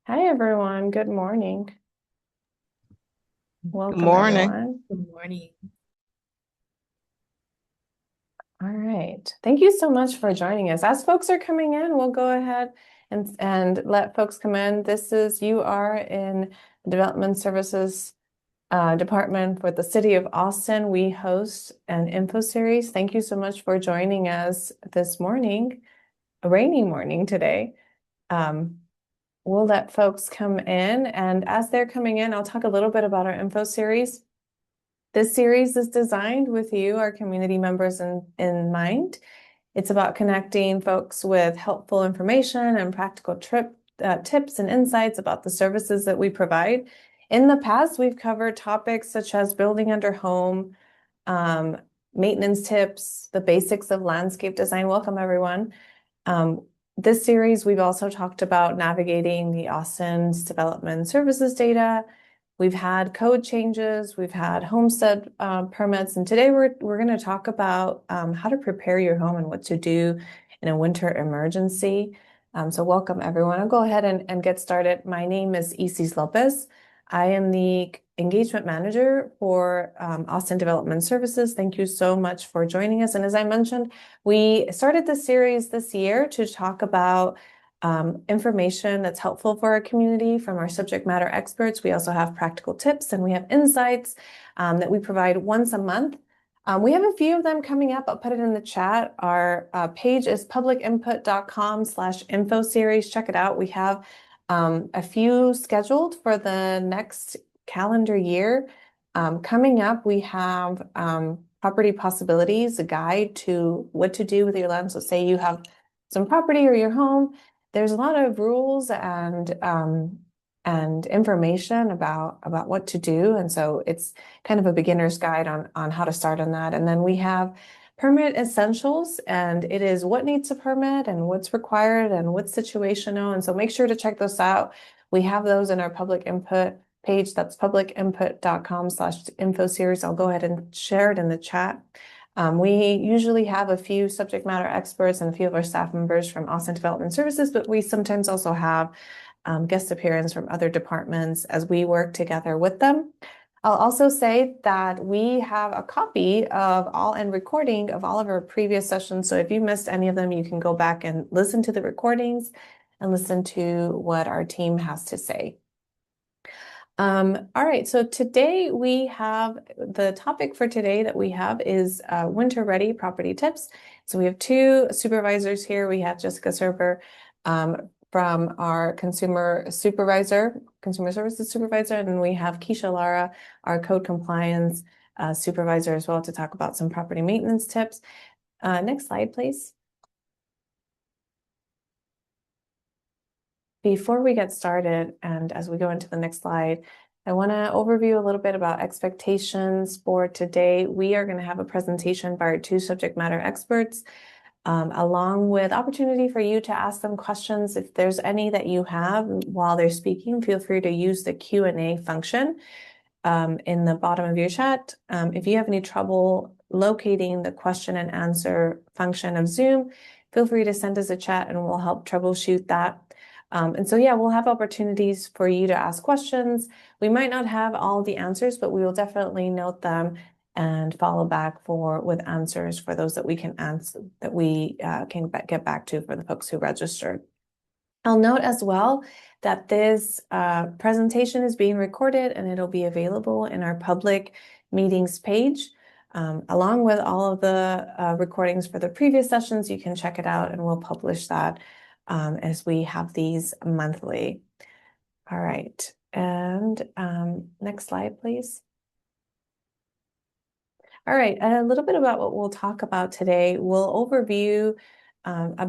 Hi, everyone. Good morning. Good Welcome, morning. everyone. Good morning. All right. Thank you so much for joining us. As folks are coming in, we'll go ahead and let folks come in. You are in the Development Services Department for the City of Austin. We host an info series. Thank you so much for joining us this morning, a rainy morning today. Um, we'll let folks come in, and as they're coming in, I'll talk a little bit about our info series. This series is designed with you, our community members, in mind. It's about connecting folks with helpful information and practical tips and insights about the services that we provide. In the past, we've covered topics such as building under home, um, maintenance tips, the basics of landscape design. Welcome, everyone. Um, this series, we've also talked about navigating the Austin's development services data. We've had code changes, we've had homestead permits, and today we're going to talk about how to prepare your home and what to do in a winter emergency. So welcome, everyone. I'll go ahead and get started. My name is Isis Lopez. I am the engagement manager for Austin Development Services. Thank you so much for joining us. And as I mentioned, we started this series this year to talk about information that's helpful for our community from our subject matter experts. We also have practical tips and we have insights that we provide once a month. We have a few of them coming up. I'll put it in the chat. Our page is publicinput.com/info series. Check it out. We have a few scheduled for the next calendar year. Coming up, we have property possibilities, a guide to what to do with your land. So say you have some property or your home, there's a lot of rules and information about what to do. And so it's kind of a beginner's guide on how to start on that. And then we have permit essentials, and it is what needs a permit and what's required and what's situational. And so make sure to check those out. We have those in our public input page. That's publicinput.com/info series. I'll go ahead and share it in the chat. We usually have a few subject matter experts and a few of our staff members from Austin Development Services, but we sometimes also have guest appearance from other departments as we work together with them. I'll also say that we have a copy of and recording of all of our previous sessions. So if you missed any of them, you can go back and listen to the recordings and listen to what our team has to say. All right, so today we have the topic for today that we have is winter ready property tips. So we have two supervisors here. We have Jessica Serber from our consumer services supervisor, and then we have Keisha Lara, our code compliance supervisor as well, to talk about some property maintenance tips. Next slide, please. Before we get started, and as we go into the next slide, I want to overview a little bit about expectations for today. We are going to have a presentation by our two subject matter experts, along with opportunity for you to ask them questions. If there's any that you have while they're speaking, feel free to use the Q&A function in the bottom of your chat. If you have any trouble locating the question and answer function of Zoom, feel free to send us a chat and we'll help troubleshoot that. And so, yeah, we'll have opportunities for you to ask questions. We might not have all the answers, but we will definitely note them and follow back with answers for those that we can answer, that we can get back to for the folks who registered. I'll note as well that this presentation is being recorded and it'll be available in our public meetings page. Along with all of the recordings for the previous sessions, you can check it out and we'll publish that as we have these monthly. All right, and next slide, please. All right, a little bit about what we'll talk about today. We'll talk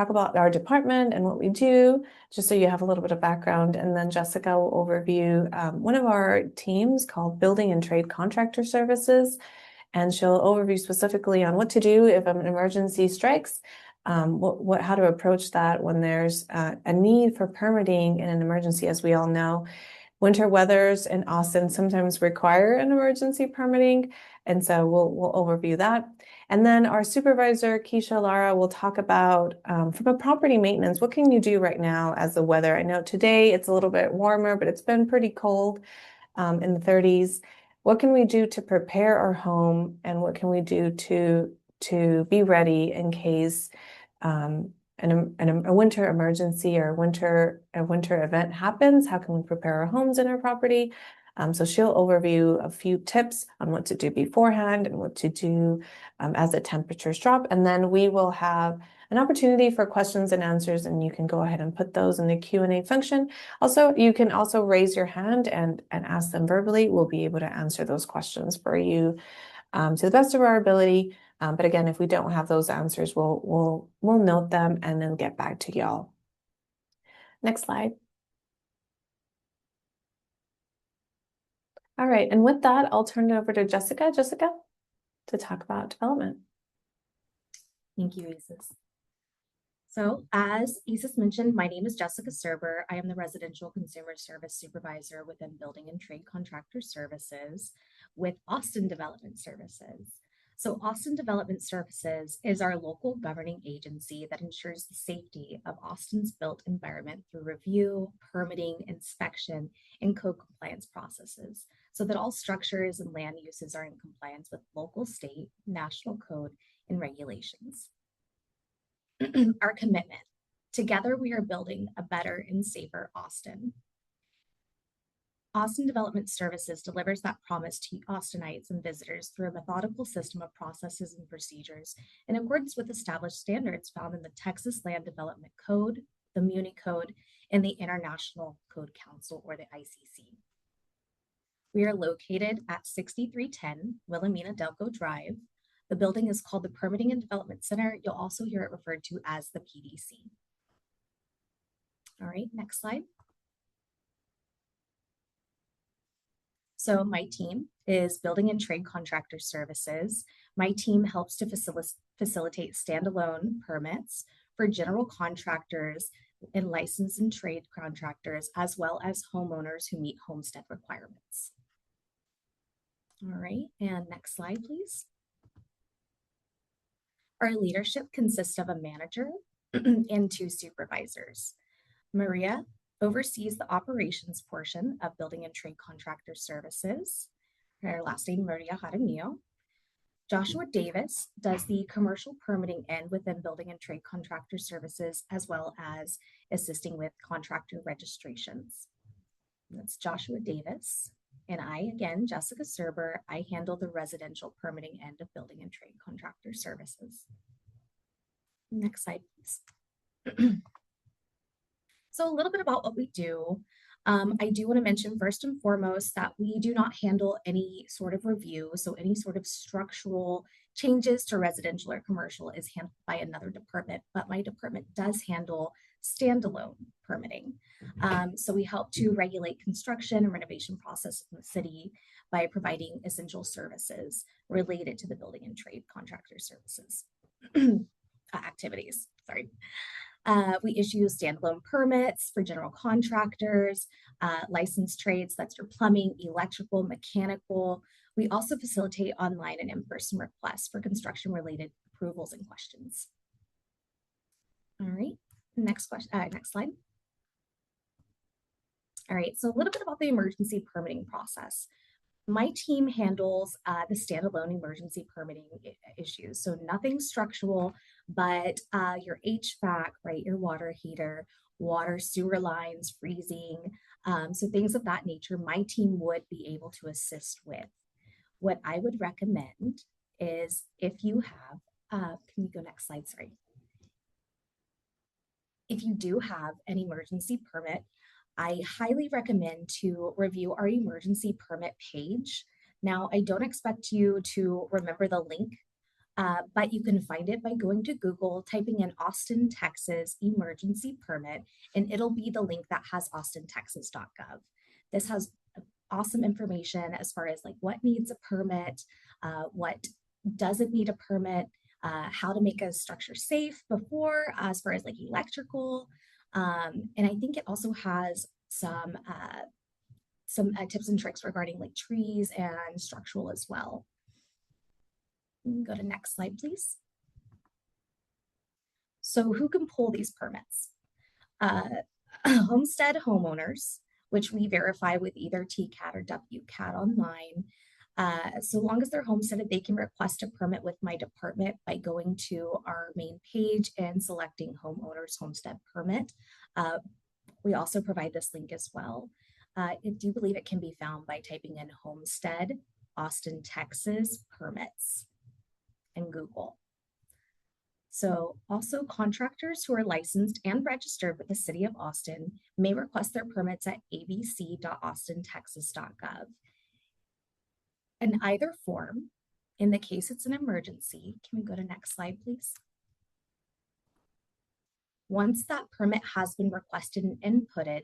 about our department and what we do, just so you have a little bit of background. And then Jessica will overview one of our teams called Building and Trade Contractor Services. And she'll overview specifically on what to do if an emergency strikes, how to approach that when there's a need for permitting in an emergency. As we all know, winter weathers in Austin sometimes require an emergency permitting, and so we'll overview that. And then our supervisor, Keisha Lara, will talk about from a property maintenance, what can you do right now as the weather? I know today it's a little bit warmer, but it's been pretty cold in the 30s. What can we do to prepare our home, and what can we do to be ready in case a winter emergency or a winter event happens? How can we prepare our homes and our property? So she'll overview a few tips on what to do beforehand and what to do as the temperatures drop. And then we will have an opportunity for questions and answers, and you can go ahead and put those in the Q&A function. Also, you can also raise your hand and ask them verbally. We'll be able to answer those questions for you to the best of our ability. But again, if we don't have those answers, we'll note them and then get back to y'all. Next slide. All right, and with that, I'll turn it over to Jessica. Jessica, to talk about development. Thank you, Isis. So as Isis mentioned, my name is Jessica Serber. I am the Residential Consumer Service Supervisor within Building and Trade Contractor Services with Austin Development Services. So Austin Development Services is our local governing agency that ensures the safety of Austin's built environment through review, permitting, inspection, and code compliance processes, so that all structures and land uses are in compliance with local, state, national code, and regulations. Our commitment. Together, we are building a better and safer Austin. Austin Development Services delivers that promise to Austinites and visitors through a methodical system of processes and procedures in accordance with established standards found in the Texas Land Development Code, the Muni Code, and the International Code Council, or the ICC. We are located at 6310 Wilhelmina Delco Drive. The building is called the Permitting and Development Center. You'll also hear it referred to as the PDC. All right, next slide. So my team is Building and Trade Contractor Services. My team helps to facilitate standalone permits for general contractors and licensed and trade contractors, as well as homeowners who meet homestead requirements. All right, and next slide, please. Our leadership consists of a manager and 2 supervisors. Maria oversees the operations portion of Building and Trade Contractor Services. Her last name, Maria Jaramillo. Joshua Davis does the commercial permitting end within Building and Trade Contractor Services, as well as assisting with contractor registrations. That's Joshua Davis. And I, again, Jessica Serber, I handle the residential permitting end of Building and Trade Contractor Services. Next slide, please. So a little bit about what we do. I do want to mention first and foremost that we do not handle any sort of review. So any sort of structural changes to residential or commercial is handled by another department, but my department does handle standalone permitting. So we help to regulate construction and renovation process in the city by providing essential services related to the building and trade contractor services activities. Sorry. We issue standalone permits for general contractors, licensed trades, that's your plumbing, electrical, mechanical. We also facilitate online and in-person requests for construction-related approvals and questions. All right, next slide. All right, so a little bit about the emergency permitting process. My team handles the standalone emergency permitting issues. So nothing structural, but your HVAC, right? Your water heater, water sewer lines, freezing. So things of that nature, my team would be able to assist with. What I would recommend is if you have, can you go next slide? Sorry. If you do have an emergency permit, I highly recommend to review our emergency permit page. Now, I don't expect you to remember the link, but you can find it by going to Google, typing in Austin, Texas emergency permit, and it'll be the link that has austintexas.gov. This has awesome information as far as like what needs a permit, what doesn't need a permit, how to make a structure safe before, as far as like electrical. And I think it also has some tips and tricks regarding like trees and structural as well. Go to next slide, please. So who can pull these permits? Homestead homeowners, which we verify with either TCAT or WCAT online. So long as they're homesteaded, they can request a permit with my department by going to our main page and selecting homeowners homestead permit. We also provide this link as well. I do believe it can be found by typing in homestead, Austin, Texas permits in Google. So also contractors who are licensed and registered with the City of Austin may request their permits at abc.austintexas.gov. In either form, in the case it's an emergency, can we go to next slide, please? Once that permit has been requested and inputted,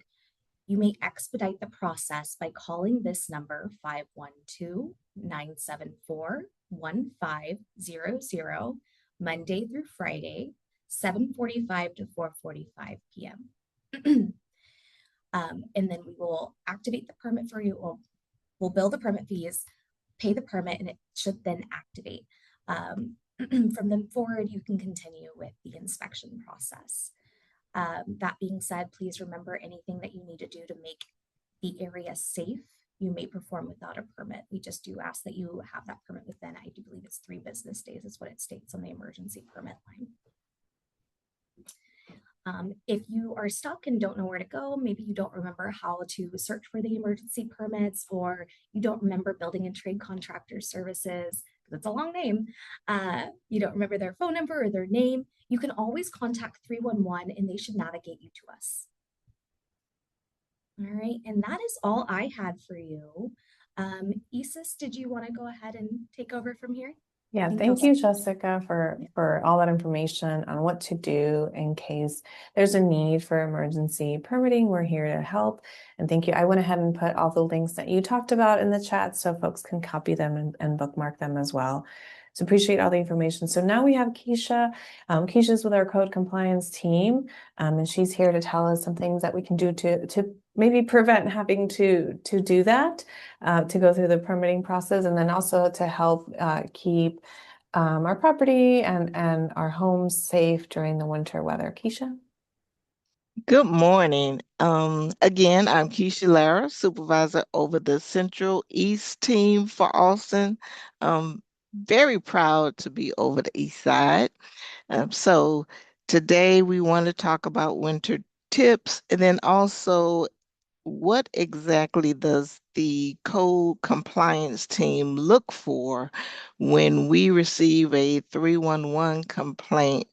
you may expedite the process by calling this number 512-974-1500 Monday through Friday, 7:45 to 4:45 p.m. And then we will activate the permit for you, or we'll bill the permit fees, pay the permit, and it should then activate. From then forward, you can continue with the inspection process. That being said, please remember anything that you need to do to make the area safe, you may perform without a permit. We just do ask that you have that permit within, I do believe it's 3 business days is what it states on the emergency permit line. If you are stuck and don't know where to go, maybe you don't remember how to search for the emergency permits, or you don't remember building and trade contractor services, because it's a long name, you don't remember their phone number or their name, you can always contact 311 and they should navigate you to us. All right, and that is all I had for you. Isis, did you want to go ahead and take over from here? Yeah, thank you, Jessica, for all that information on what to do in case there's a need for emergency permitting. We're here to help. And thank you. I went ahead and put all the links that you talked about in the chat so folks can copy them and bookmark them as well. So appreciate all the information. So now we have Keisha. Keisha's with our code compliance team, and she's here to tell us some things that we can do to maybe prevent having to do that, to go through the permitting process, and then also to help keep our property and our homes safe during the winter weather. Keisha? Good morning. Again, I'm Keisha Lara, supervisor over the Central East team for Austin. Very proud to be over the East Side. So today we want to talk about winter tips, and then also what exactly does the code compliance team look for when we receive a 311 complaint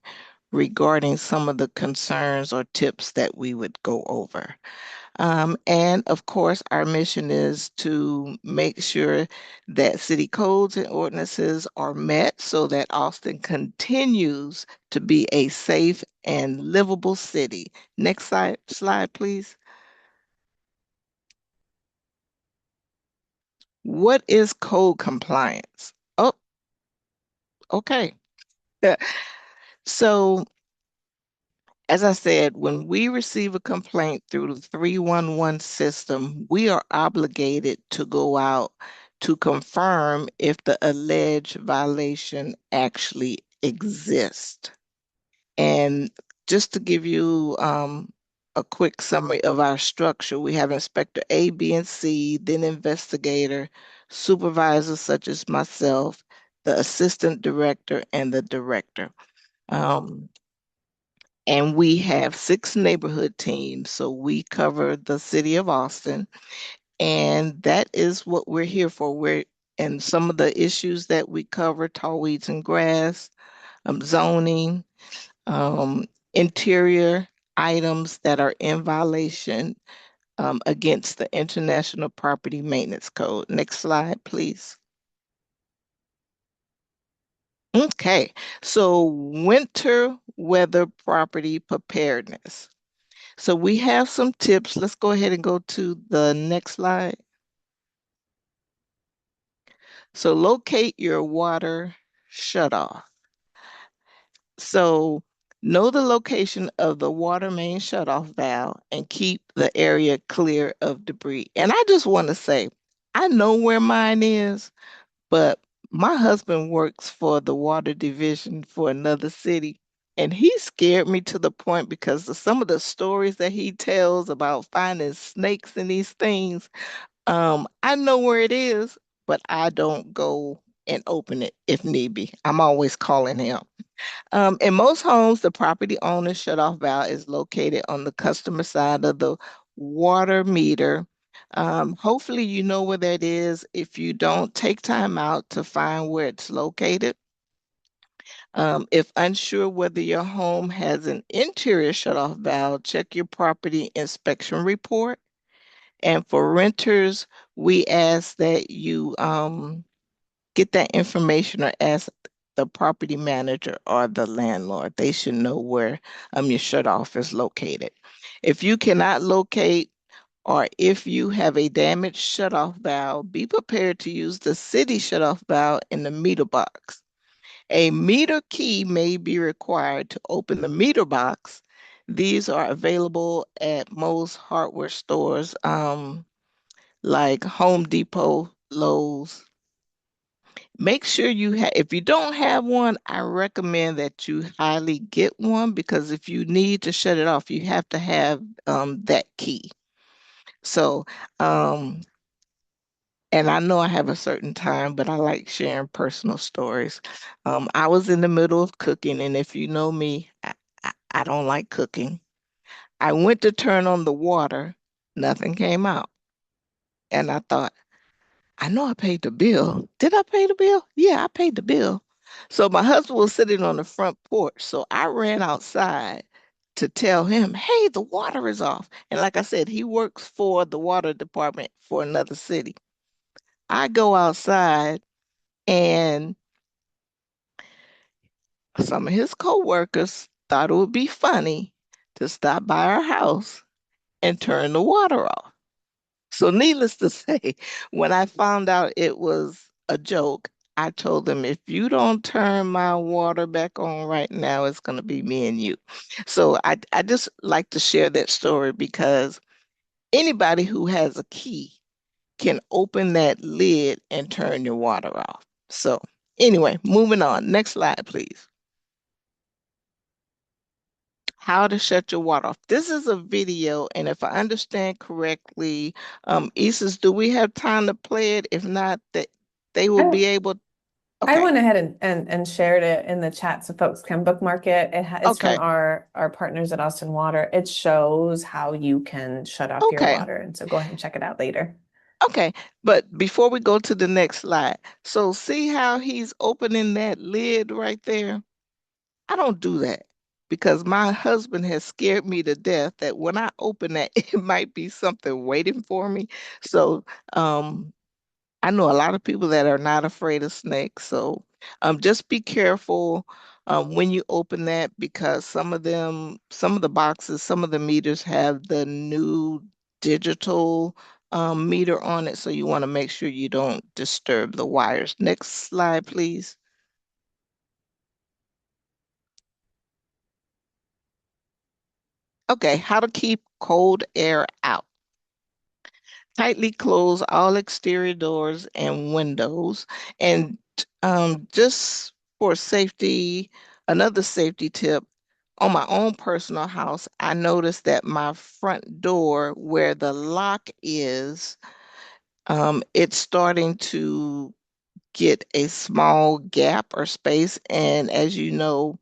regarding some of the concerns or tips that we would go over. And of course, our mission is to make sure that city codes and ordinances are met so that Austin continues to be a safe and livable city. Next slide, please. What is code compliance? Oh, okay. So as I said, when we receive a complaint through the 311 system, we are obligated to go out to confirm if the alleged violation actually exists. And just to give you a quick summary of our structure, we have Inspector A, B, and C, then investigator, supervisors such as myself, the assistant director, and the director. And we have 6 neighborhood teams. So we cover the city of Austin. And that is what we're here for. And some of the issues that we cover, tall weeds and grass, zoning, interior items that are in violation against the International Property Maintenance Code. Next slide, please. Okay, so winter weather property preparedness. So we have some tips. Let's go ahead and go to the next slide. So locate your water shutoff. So know the location of the water main shutoff valve and keep the area clear of debris. And I just want to say, I know where mine is, but My husband works for the water division for another city, and he scared me to the point because of some of the stories that he tells about finding snakes and these things. I know where it is, but I don't go and open it if need be. I'm always calling him. In most homes, the property owner's shutoff valve is located on the customer side of the water meter. Hopefully, you know where that is. If you don't, take time out to find where it's located. If unsure whether your home has an interior shutoff valve, check your property inspection report. And for renters, we ask that you get that information or ask the property manager or the landlord. They should know where your shut off is located. If you cannot locate or if you have a damaged shutoff valve, be prepared to use the city shutoff valve in the meter box. A meter key may be required to open the meter box. These are available at most hardware stores, like Home Depot, Lowe's. Make sure you have, if you don't have one, I recommend that you highly get one because if you need to shut it off, you have to have that key. So, um, and I know I have a certain time, but I like sharing personal stories. I was in the middle of cooking, and if you know me, I don't like cooking. I went to turn on the water, nothing came out. And I thought, I know I paid the bill. Did I pay the bill? Yeah, I paid the bill. So my husband was sitting on the front porch. So I ran outside to tell him, hey, the water is off. And like I said, he works for the water department for another city. I go outside and some of his coworkers thought it would be funny to stop by our house and turn the water off. So, needless to say, when I found out it was a joke, I told them, if you don't turn my water back on right now, it's going to be me and you. So, I just like to share that story because anybody who has a key can open that lid and turn your water off. So, anyway, moving on. Next slide, please. How to shut your water off. This is a video, and if I understand correctly, Isis, do we have time to play it? If not, they will I, be able. I Okay, went ahead and shared it in the chat so folks can bookmark it. It's from okay, our partners at Austin Water. It shows how you can shut off your okay, water. And so go ahead and check it out later. okay. But before we go to the next slide, so see how he's opening that lid right there? I don't do that because my husband has scared me to death that when I open that, it might be something waiting for me. So, I know a lot of people that are not afraid of snakes, so just be careful when you open that because some of them, some of the boxes, some of the meters have the new digital meter on it, so you want to make sure you don't disturb the wires. Next slide, please. Okay, how to keep cold air out. Tightly close all exterior doors and windows. And just for safety, another safety tip, on my own personal house, I noticed that my front door, where the lock is, it's starting to get a small gap or space. And as you know,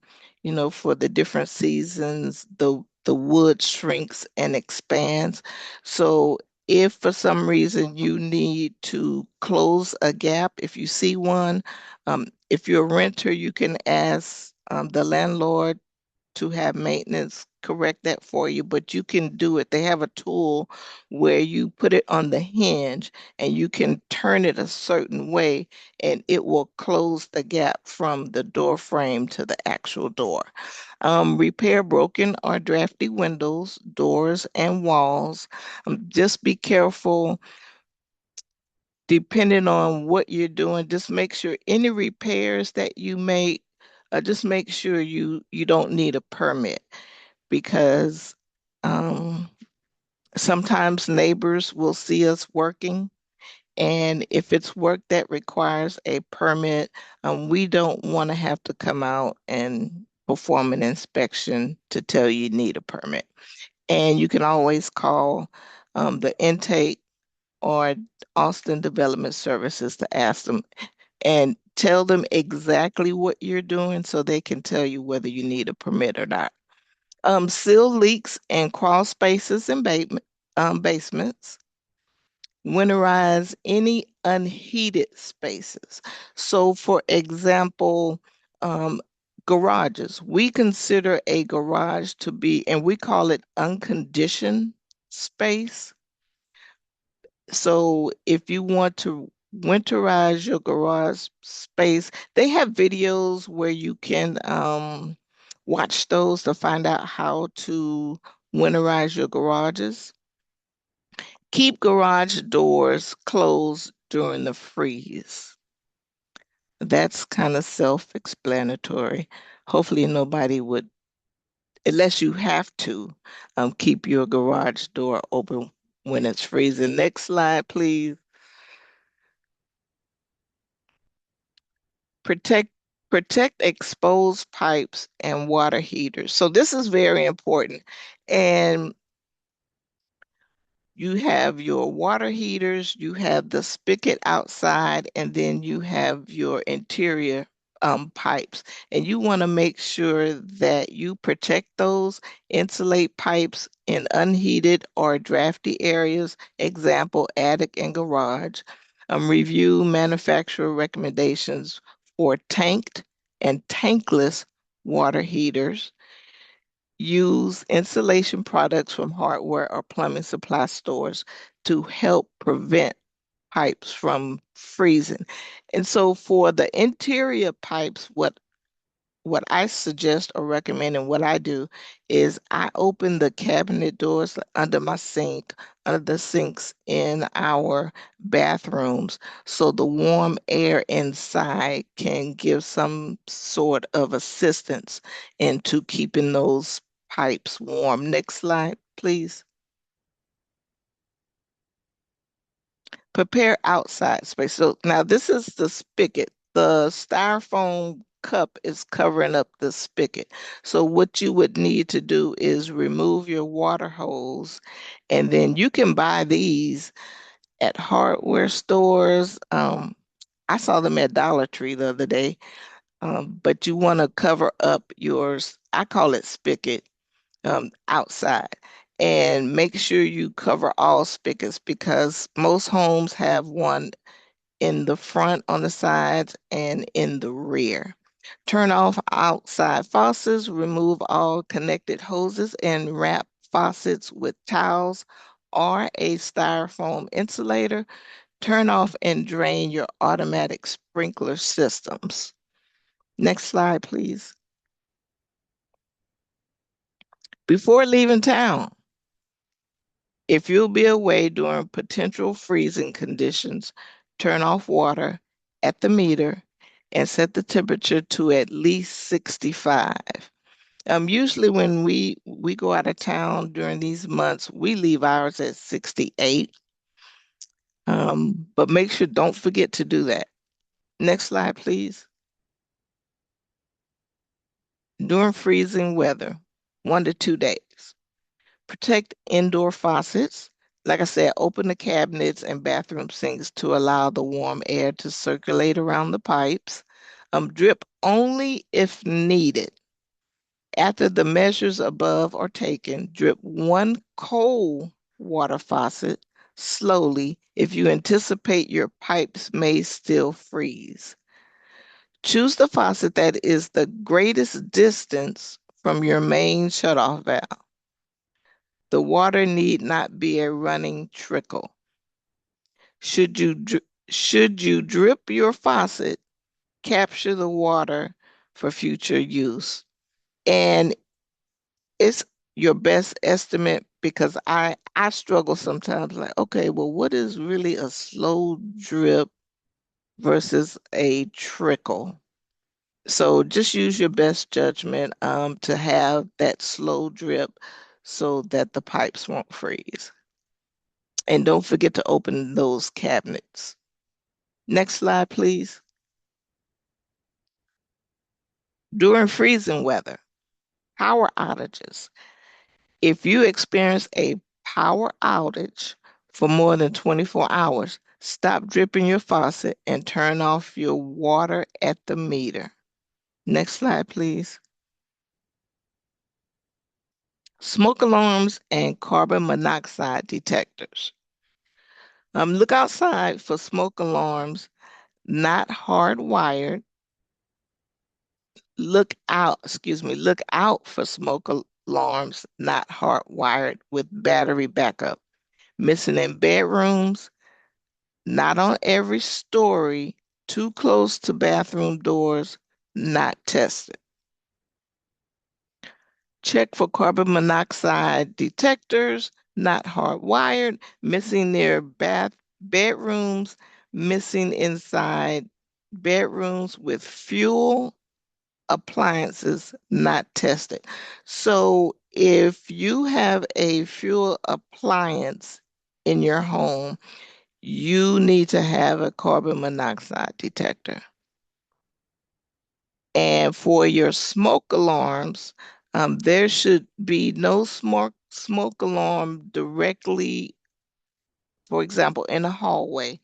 for the different seasons, the wood shrinks and expands. So if for some reason you need to close a gap, if you see one, if you're a renter, you can ask the landlord to have maintenance correct that for you, but you can do it. They have a tool where you put it on the hinge and you can turn it a certain way and it will close the gap from the door frame to the actual door. Repair broken or drafty windows, doors, and walls. Just be careful depending on what you're doing. Just make sure any repairs that you make, just make sure you don't need a permit because um, sometimes neighbors will see us working And if it's work that requires a permit, we don't want to have to come out and perform an inspection to tell you need a permit. And you can always call the intake or Austin Development Services to ask them and tell them exactly what you're doing so they can tell you whether you need a permit or not. Seal leaks and crawl spaces in basements. Winterize any unheated spaces. So, for example, um, garages. We consider a garage to be, and we call it unconditioned space. So, if you want to winterize your garage space, they have videos where you can watch those to find out how to winterize your garages. Keep garage doors closed during the freeze. That's kind of self-explanatory. Hopefully nobody would, unless you have to, keep your garage door open when it's freezing. Next slide, please. Protect protect exposed pipes and water heaters. So this is very important. And you have your water heaters, you have the spigot outside, and then you have your interior pipes. And you want to make sure that you protect those, insulate pipes in unheated or drafty areas, example, attic and garage. Review manufacturer recommendations for tanked and tankless water heaters. Use insulation products from hardware or plumbing supply stores to help prevent pipes from freezing. And so for the interior pipes, what I suggest or recommend and what I do is I open the cabinet doors under my sink, under the sinks in our bathrooms, so the warm air inside can give some sort of assistance into keeping those pipes warm. Next slide, please. Prepare outside space. So now this is the spigot. The styrofoam cup is covering up the spigot. So what you would need to do is remove your water hose, and then you can buy these at hardware stores. I saw them at Dollar Tree the other day. But you want to cover up yours. I call it spigot outside. And make sure you cover all spigots because most homes have one in the front, on the sides, and in the rear. Turn off outside faucets, remove all connected hoses, and wrap faucets with towels or a styrofoam insulator. Turn off and drain your automatic sprinkler systems. Next slide, please. Before leaving town, if you'll be away during potential freezing conditions, turn off water at the meter and set the temperature to at least 65. Usually when we go out of town during these months, we leave ours at 68. But make sure, don't forget to do that. Next slide, please. During freezing weather, 1 to 2 days. Protect indoor faucets. Like I said, open the cabinets and bathroom sinks to allow the warm air to circulate around the pipes. Drip only if needed. After the measures above are taken, drip one cold water faucet slowly if you anticipate your pipes may still freeze. Choose the faucet that is the greatest distance from your main shutoff valve. The water need not be a running trickle. Should you should you drip your faucet, capture the water for future use. And it's your best estimate because I struggle sometimes like, okay, well, what is really a slow drip versus a trickle? So just use your best judgment to have that slow drip so that the pipes won't freeze. And don't forget to open those cabinets. Next slide, please. During freezing weather, power outages. If you experience a power outage for more than 24 hours, stop dripping your faucet and turn off your water at the meter. Next slide, please. Smoke alarms and carbon monoxide detectors. Look outside for smoke alarms not hardwired. Look out for smoke alarms not hardwired with battery backup. Missing in bedrooms, not on every story, too close to bathroom doors, not tested. Check for carbon monoxide detectors, not hardwired, missing near bedrooms, missing inside bedrooms with fuel appliances not tested. So if you have a fuel appliance in your home, you need to have a carbon monoxide detector. And for your smoke alarms, there should be no smoke alarm directly, for example, in a hallway.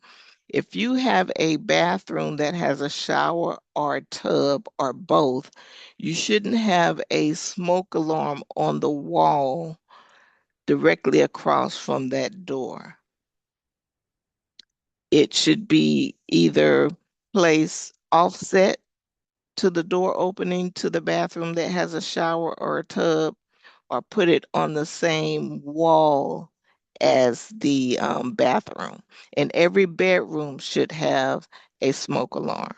If you have a bathroom that has a shower or a tub or both, you shouldn't have a smoke alarm on the wall directly across from that door. It should be either placed offset to the door opening to the bathroom that has a shower or a tub, or put it on the same wall as the bathroom. And every bedroom should have a smoke alarm.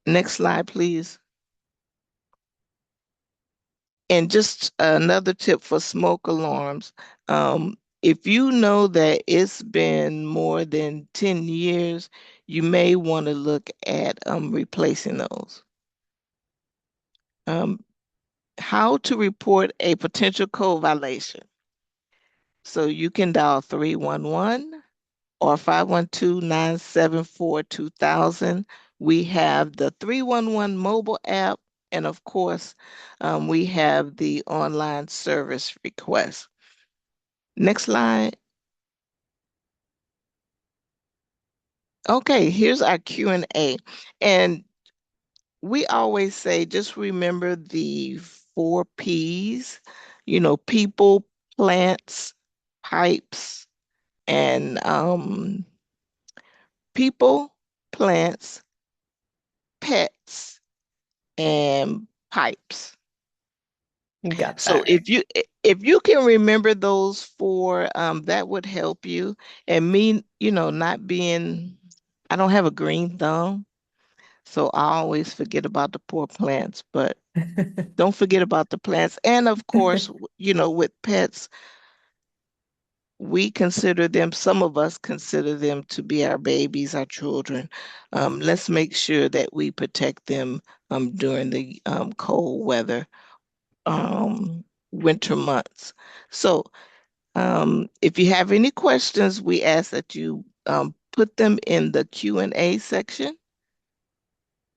Next slide, please. And just another tip for smoke alarms. If you know that it's been more than 10 years, you may want to look at replacing those. Um, how to report a potential code violation. So you can dial 311 or 512-974-2000. We have the 311 mobile app, and of course, we have the online service request. Next slide. Okay, here's our Q&A. And we always say, just remember the 4 Ps, people, plants, pipes, and people, plants, pets, and pipes. You got So that right. if you can remember those 4, that would help you. And me, not being, I don't have a green thumb, so I always forget about the poor plants, but don't forget about the plants. And of course, with pets, we consider them, some of us consider them to be our babies, our children. Let's make sure that we protect them during the cold weather, winter months. So if you have any questions, we ask that you put them in the Q&A section.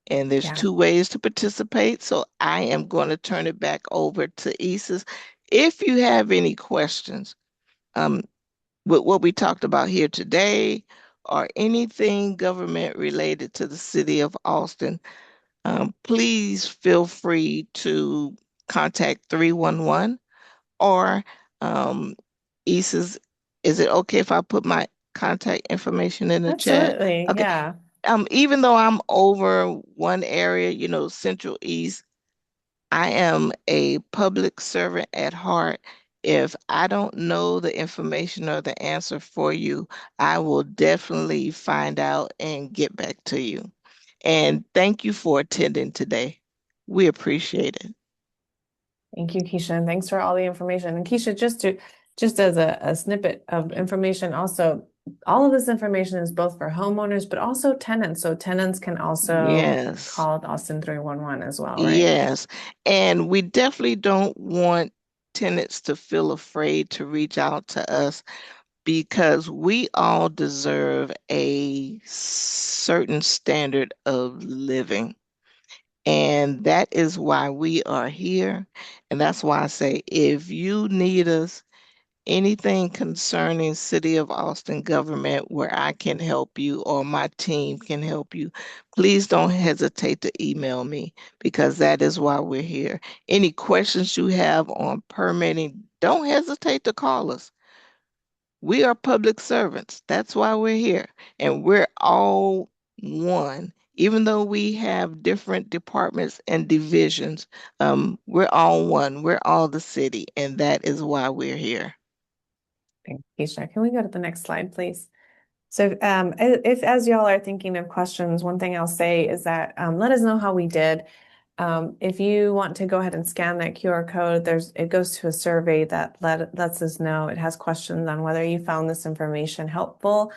And there's Yeah. 2 ways to participate. So I am going to turn it back over to Isis. If you have any questions um, with what we talked about here today or anything government related to the city of Austin, please feel free to contact 311 or Isis, is it okay if I put my contact information in the chat? Absolutely. Okay. Yeah. Even though I'm over one area, Central East, I am a public servant at heart. If I don't know the information or the answer for you, I will definitely find out and get back to you. And thank you for attending today. We appreciate it. Thank you, Keisha, and thanks for all the information. And Keisha, just as a snippet of information, also, all of this information is both for homeowners, but also tenants. So tenants can also Yes. call Austin 311 as well, right? Yes. And we definitely don't want tenants to feel afraid to reach out to us because we all deserve a certain standard of living. And that is why we are here. And that's why I say, if you need us, anything concerning City of Austin government where I can help you or my team can help you, please don't hesitate to email me because that is why we're here. Any questions you have on permitting, don't hesitate to call us. We are public servants. That's why we're here. And we're all one. Even though we have different departments and divisions, we're all one. We're all the city. And that is why we're here. Thank you, Keisha. Can we go to the next slide, please? So if as y'all are thinking of questions, one thing I'll say is that let us know how we did. If you want to go ahead and scan that QR code, it goes to a survey that lets us know. It has questions on whether you found this information helpful.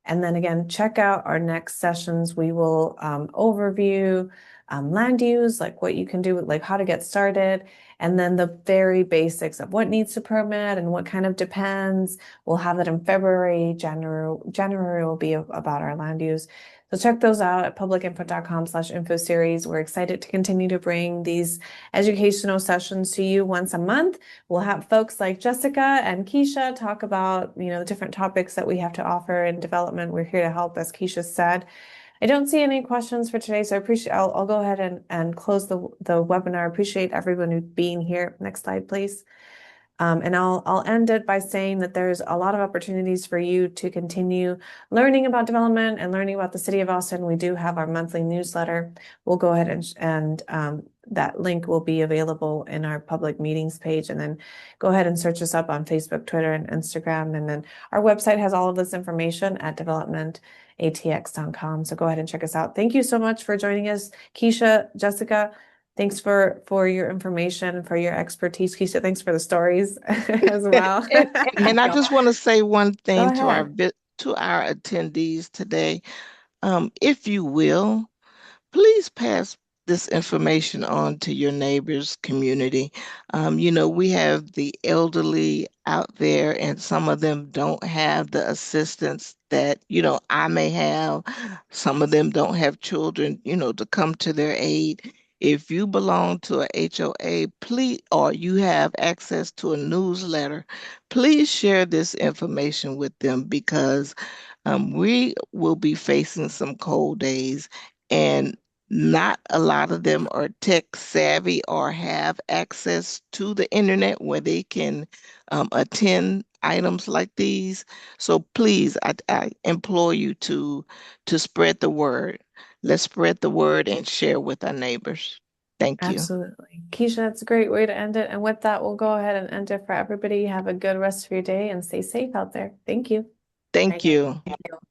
And then again, check out our next sessions. We will overview land use, like what you can do, like how to get started, and then the very basics of what needs to permit and what kind of depends. We'll have that in February. January will be about our land use. So check those out at publicinfo.com/info series. We're excited to continue to bring these educational sessions to you once a month. We'll have folks like Jessica and Keisha talk about, the different topics that we have to offer in development. We're here to help, as Keisha said. I don't see any questions for today, so I'll go ahead and close the webinar. Appreciate everyone being here. Next slide, please. And I'll end it by saying that there's a lot of opportunities for you to continue learning about development and learning about the City of Austin. We do have our monthly newsletter. We'll go ahead and that link will be available in our public meetings page. And then go ahead and search us up on Facebook, Twitter, and Instagram. And then our website has all of this information at developmentatx.com. So go ahead and check us out. Thank you so much for joining us, Keisha, Jessica. Thanks for your information, for your expertise, Keisha. Thanks for the stories as well. And I just want to say one Go thing to ahead. our attendees today. If you will, please pass this information on to your neighbors, community. We have the elderly out there, and some of them don't have the assistance that, I may have. Some of them don't have children, to come to their aid. If you belong to a HOA, please, or you have access to a newsletter, please share this information with them because we will be facing some cold days, and not a lot of them are tech savvy or have access to the internet where they can attend items like these. So please, I implore you to spread the word. Let's spread the word and share with our neighbors. Thank you. Absolutely. Keisha, that's a great way to end it. And with that, we'll go ahead and end it for everybody. Have a good rest of your day and stay safe out there. Thank you. Thank you. Thank you.